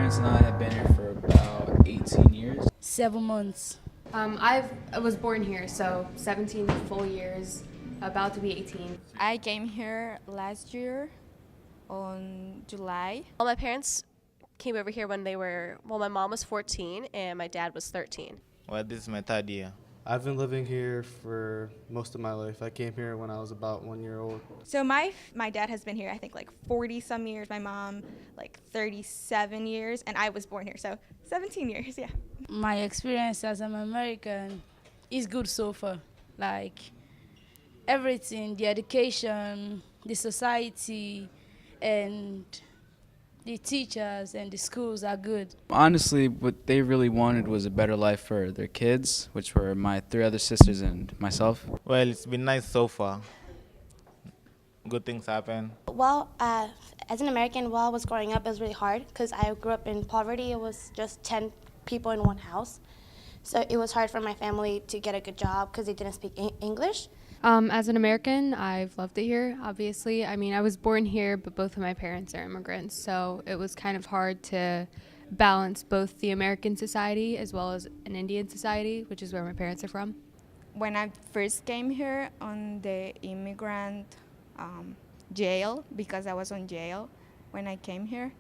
parents and I have been here for about 18 years. 7 months. I was born here, so 17 full years, about to be 18. I came here last year on July. Well, my parents came over here when my mom was 14 and my dad was 13. Well, this is my third year. I've been living here for most of my life. I came here when I was about 1 year old. So my dad has been here, I think, like 40 some years. My mom, like 37 years, and I was born here, so 17 years, yeah. My experience as an American is good so far. Like everything, the education, the society, and the teachers and the schools are good. Honestly, what they really wanted was a better life for their kids, which were my 3 other sisters and myself. Well, it's been nice so far. Good things happen. Well, as an American, while I was growing up, it was really hard because I grew up in poverty. It was just 10 people in one house. So it was hard for my family to get a good job because they didn't speak English. As an American, I've loved it here, obviously. I mean, I was born here, but both of my parents are immigrants, so it was kind of hard to balance both the American society as well as an Indian society, which is where my parents are from. When I first came here on the immigrant jail, because I was on jail when I came here,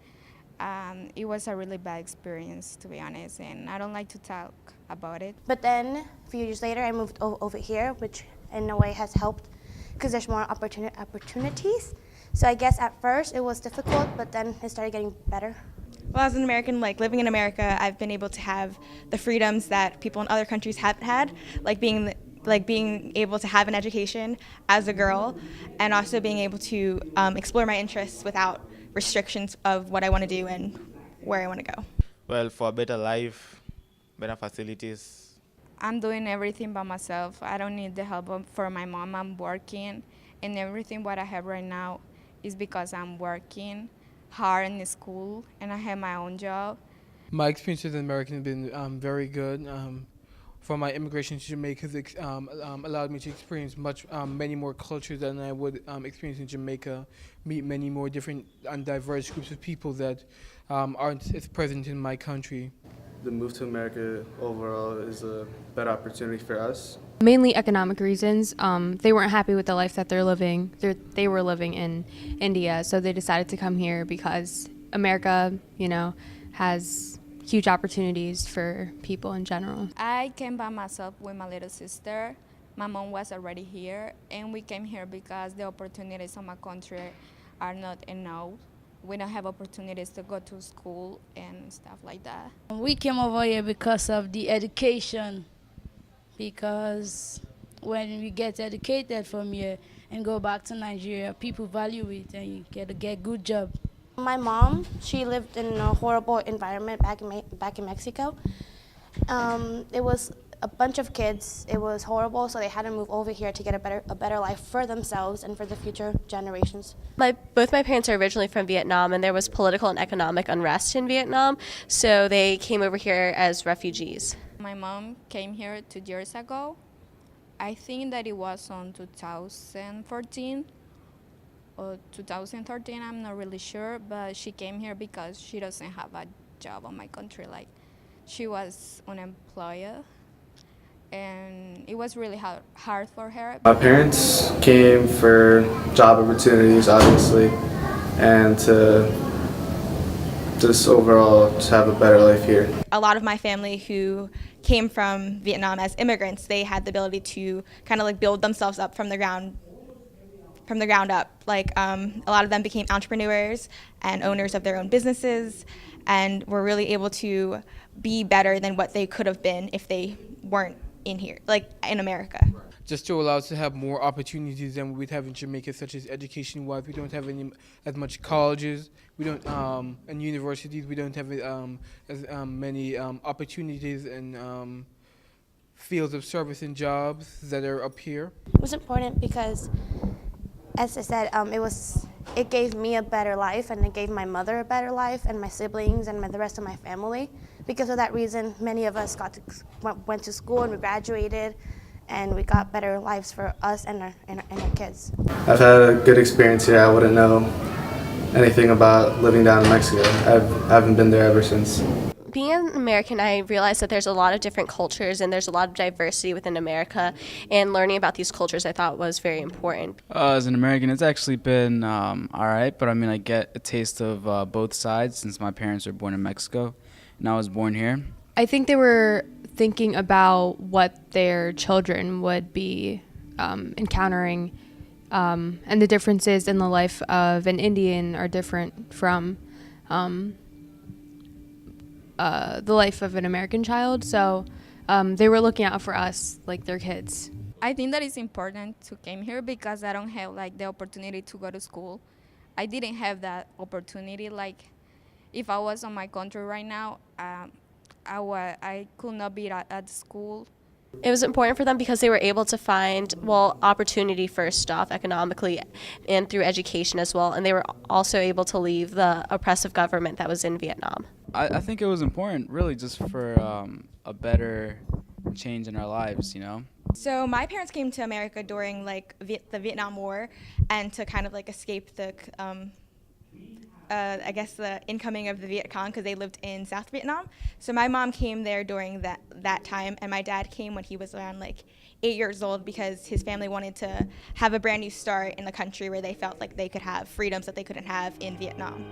it was a really bad experience, to be honest, and I don't like to talk about it. But then a few years later, I moved over here, which in a way has helped because there's more opportunities. So I guess at first it was difficult, but then it started getting better. Well, as an American, like living in America, I've been able to have the freedoms that people in other countries haven't had, like being able to have an education as a girl, and also being able to explore my interests without restrictions of what I want to do and where I want to go. Well, for a better life, better facilities. I'm doing everything by myself. I don't need the help for my mom. I'm working, and everything what I have right now is because I'm working hard in the school, and I have my own job. My experience as an American has been very good. For my immigration to Jamaica has allowed me to experience many more cultures than I would experience in Jamaica, meet many more different and diverse groups of people that aren't as present in my country. The move to America overall is a better opportunity for us. Mainly economic reasons. They weren't happy with the life that they're living. They were living in India, so they decided to come here because America, has huge opportunities for people in general. I came by myself with my little sister. My mom was already here, and we came here because the opportunities in my country are not enough. We don't have opportunities to go to school and stuff like that. We came over here because of the education, because when we get educated from here and go back to Nigeria, people value it and you get a good job. My mom, she lived in a horrible environment back in Mexico. It was a bunch of kids. It was horrible, so they had to move over here to get a better life for themselves and for the future generations. Both my parents are originally from Vietnam, and there was political and economic unrest in Vietnam, so they came over here as refugees. My mom came here 2 years ago. I think that it was on 2014 or 2013, I'm not really sure, but she came here because she doesn't have a job in my country. Like, she was unemployed, and it was really hard for her. My parents came for job opportunities, obviously, and to just overall just have a better life here. A lot of my family who came from Vietnam as immigrants, they had the ability to kind of like build themselves up from the ground up. Like a lot of them became entrepreneurs and owners of their own businesses, and were really able to be better than what they could have been if they weren't in here, like in America. Just to allow us to have more opportunities than we'd have in Jamaica, such as education-wise. We don't have as much colleges. We don't, and universities. We don't have as many opportunities and fields of service and jobs that are up here. It was important because, as I said, it gave me a better life, and it gave my mother a better life, and my siblings and the rest of my family. Because of that reason, many of us went to school and we graduated, and we got better lives for us and our kids. I've had a good experience here. I wouldn't know anything about living down in Mexico. I haven't been there ever since. Being an American, I realized that there's a lot of different cultures and there's a lot of diversity within America, and learning about these cultures I thought was very important. As an American, it's actually been all right, but I mean, I get a taste of both sides since my parents were born in Mexico and I was born here. I think they were thinking about what their children would be encountering, and the differences in the life of an Indian are different from the life of an American child. So they were looking out for us like their kids. I think that it's important to come here because I don't have like the opportunity to go to school. I didn't have that opportunity. Like if I was on my country right now, I could not be at school. It was important for them because they were able to find, well, opportunity first off economically and through education as well, and they were also able to leave the oppressive government that was in Vietnam. I think it was important, really, just for a better change in our lives, you know? So my parents came to America during like the Vietnam War, and to kind of like escape the I guess the incoming of the Viet Cong, because they lived in South Vietnam. So my mom came there during that time, and my dad came when he was around like 8 years old because his family wanted to have a brand new start in the country where they felt like they could have freedoms that they couldn't have in Vietnam.